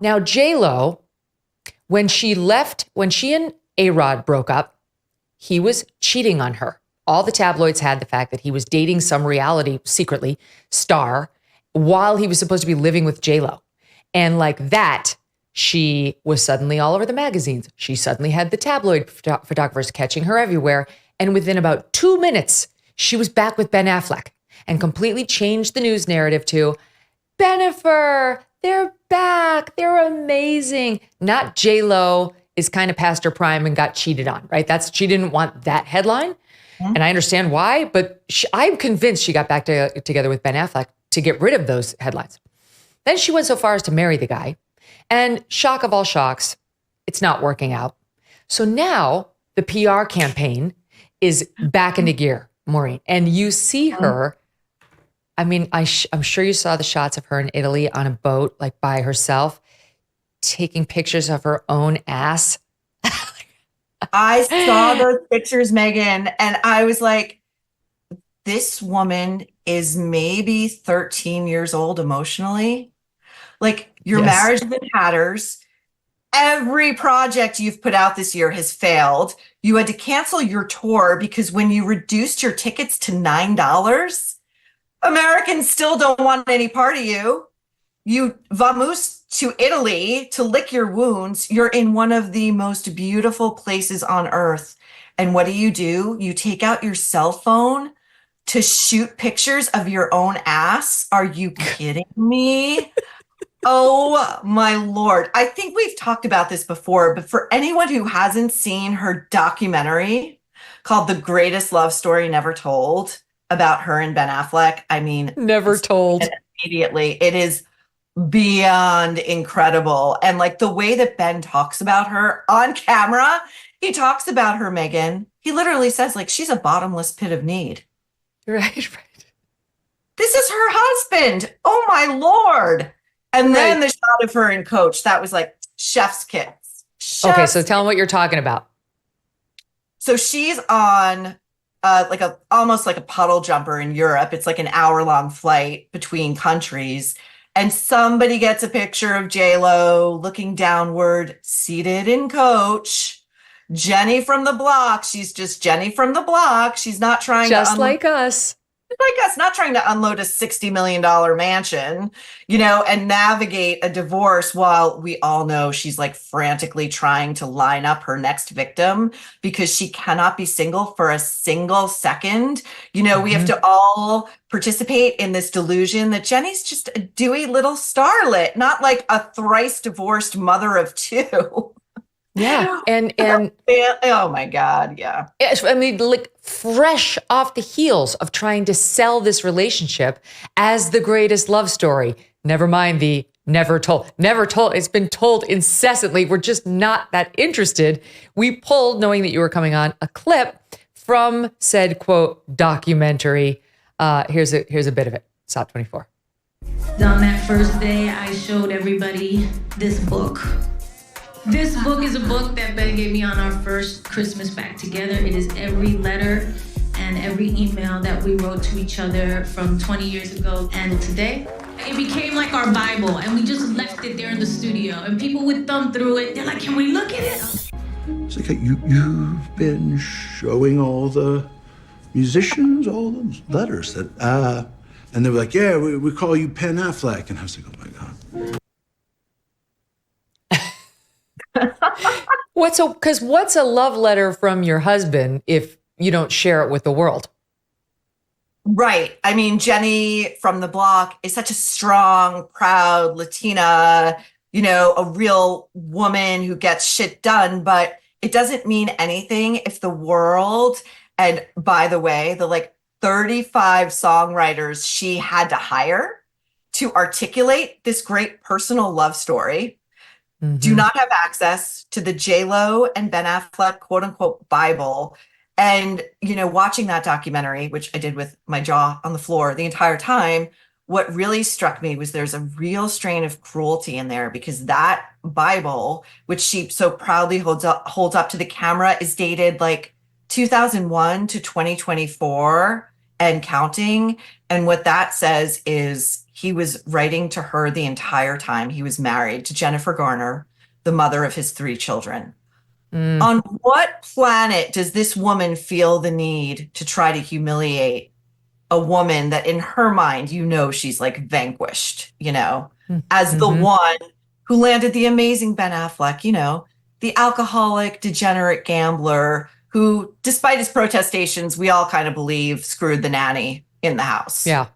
Now, J-Lo, when she and A-Rod broke up, he was cheating on her. All the tabloids had the fact that he was dating some reality, secretly, star while he was supposed to be living with J-Lo. And like that, she was suddenly all over the magazines. She suddenly had the tabloid photographers catching her everywhere. And within about 2 minutes, she was back with Ben Affleck and completely changed the news narrative to, Bennifer, they're back. They're amazing. Not J-Lo is kind of past her prime and got cheated on, right? She didn't want that headline. Mm-hmm. And I understand why, but I'm convinced she got back together with Ben Affleck to get rid of those headlines. Then she went so far as to marry the guy. And shock of all shocks, it's not working out. So now the PR campaign is back into gear, Maureen. And you see her, I mean, I'm sure you saw the shots of her in Italy on a boat, like by herself, taking pictures of her own ass. I saw those pictures, Megyn, and I was like, this woman is maybe 13 years old emotionally. Like, your marriage is in tatters. Every project you've put out this year has failed. You had to cancel your tour because when you reduced your tickets to $9, Americans still don't want any part of you. You vamoose to Italy to lick your wounds. You're in one of the most beautiful places on earth. And what do? You take out your cell phone to shoot pictures of your own ass. Are you kidding me? Oh my Lord. I think we've talked about this before, but for anyone who hasn't seen her documentary called The Greatest Love Story Never Told about her and Ben Affleck, I mean, never told. Immediately. It is beyond incredible. And like the way that Ben talks about her on camera, he talks about her, Megyn. He literally says, like, she's a bottomless pit of need. Right. This is her husband. Oh my Lord. And then the shot of her in Coach, that was like chef's kiss. Okay, so tell them what you're talking about. So she's on almost like a puddle jumper in Europe. It's like an hour-long flight between countries. And somebody gets a picture of J-Lo looking downward, seated in Coach. Jenny from the block. She's just Jenny from the block. She's not trying just like us. Like us, not trying to unload a $60 million mansion, and navigate a divorce while we all know she's like frantically trying to line up her next victim because she cannot be single for a single second. We have to all participate in this delusion that Jenny's just a dewy little starlet, not like a thrice divorced mother of two. Yeah. And oh my God. Yeah. I mean, like fresh off the heels of trying to sell this relationship as the greatest love story. Never mind the never told. It's been told incessantly. We're just not that interested. We pulled, knowing that you were coming on, a clip from said quote documentary. Here's a bit of it. Stop 24. On that first day, I showed everybody this book. This book is a book that Ben gave me on our first Christmas back together. It is every letter and every email that we wrote to each other from 20 years ago and today. It became like our Bible, and we just left it there in the studio. And people would thumb through it. They're like, can we look at it? It's like, you've been showing all the musicians all those letters that, and they were like, yeah, we call you Pen Affleck. And I was like, oh my God. What's a love letter from your husband if you don't share it with the world? Right. I mean, Jenny from the block is such a strong, proud Latina, a real woman who gets shit done, but it doesn't mean anything if the world, and by the way, the 35 songwriters she had to hire to articulate this great personal love story do not have access to the J-Lo and Ben Affleck quote unquote Bible. And, watching that documentary, which I did with my jaw on the floor the entire time, what really struck me was there's a real strain of cruelty in there because that Bible, which she so proudly holds up to the camera, is dated 2001 to 2024 and counting. And what that says is he was writing to her the entire time he was married to Jennifer Garner, the mother of his 3 children. On what planet does this woman feel the need to try to humiliate a woman that in her mind, she's like vanquished, as the one who landed the amazing Ben Affleck, the alcoholic, degenerate gambler who, despite his protestations, we all kind of believe screwed the nanny in the house. Yeah.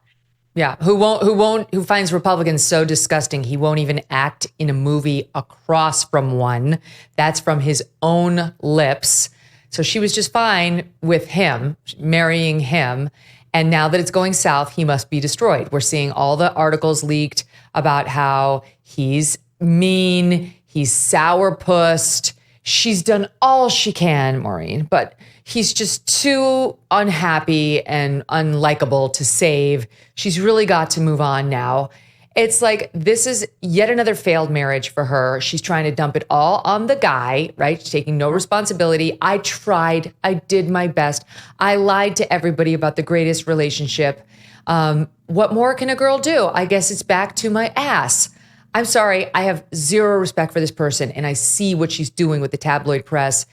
Yeah. Who finds Republicans so disgusting, he won't even act in a movie across from one. That's from his own lips. So she was just fine with him, marrying him. And now that it's going south, he must be destroyed. We're seeing all the articles leaked about how he's mean, he's sourpussed. She's done all she can, Maureen, but he's just too unhappy and unlikable to save. She's really got to move on now. It's like this is yet another failed marriage for her. She's trying to dump it all on the guy, right? She's taking no responsibility. I tried. I did my best. I lied to everybody about the greatest relationship. What more can a girl do? I guess it's back to my ass. I'm sorry. I have zero respect for this person, and I see what she's doing with the tabloid press.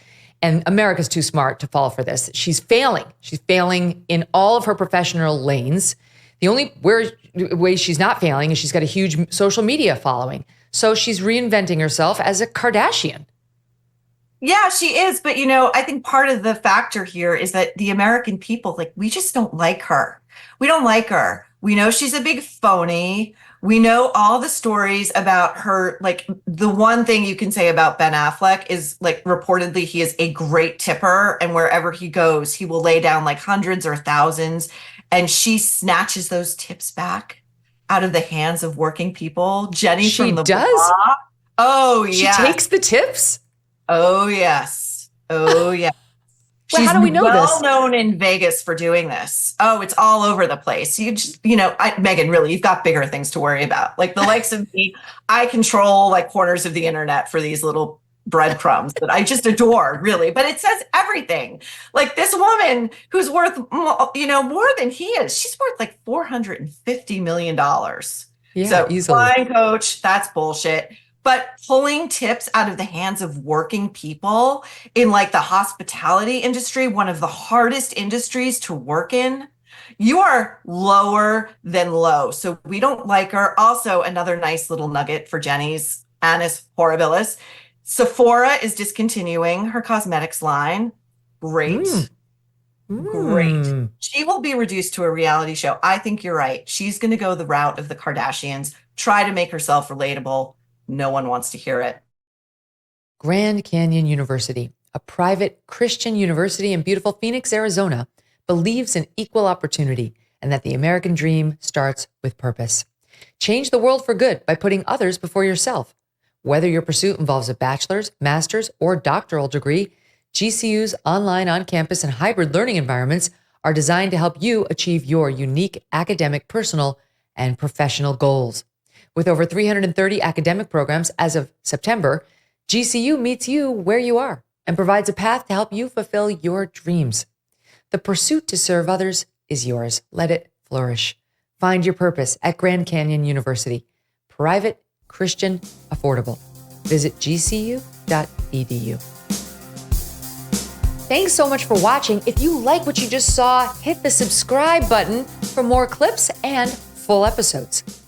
And America's too smart to fall for this. She's failing. She's failing in all of her professional lanes. The only way she's not failing is she's got a huge social media following. So she's reinventing herself as a Kardashian. Yeah, she is. But, I think part of the factor here is that the American people, we just don't like her. We don't like her. We know she's a big phony. We know all the stories about her. The one thing you can say about Ben Affleck is reportedly he is a great tipper, and wherever he goes, he will lay down hundreds or thousands, and she snatches those tips back out of the hands of working people. Jenny from the block. Oh, yeah. She takes the tips? Oh, yes. Oh, yeah. Well, how do we know this? She's well known in Vegas for doing this. Oh, it's all over the place. You just, Megyn, really, you've got bigger things to worry about. The likes of me, I control corners of the internet for these little breadcrumbs that I just adore, really. But it says everything. This woman who's worth, more than he is. She's worth $450 million. Yeah, so easily. Flying coach, that's bullshit. But pulling tips out of the hands of working people in the hospitality industry, one of the hardest industries to work in, you are lower than low. So we don't like her. Also, another nice little nugget for Jenny's annus horribilis. Sephora is discontinuing her cosmetics line. Great. Great. She will be reduced to a reality show. I think you're right. She's going to go the route of the Kardashians, try to make herself relatable. No one wants to hear it. Grand Canyon University, a private Christian university in beautiful Phoenix, Arizona, believes in equal opportunity and that the American dream starts with purpose. Change the world for good by putting others before yourself. Whether your pursuit involves a bachelor's, master's, or doctoral degree, GCU's online, on-campus, and hybrid learning environments are designed to help you achieve your unique academic, personal, and professional goals. With over 330 academic programs as of September, GCU meets you where you are and provides a path to help you fulfill your dreams. The pursuit to serve others is yours. Let it flourish. Find your purpose at Grand Canyon University. Private, Christian, affordable. Visit gcu.edu. Thanks so much for watching. If you like what you just saw, hit the subscribe button for more clips and full episodes.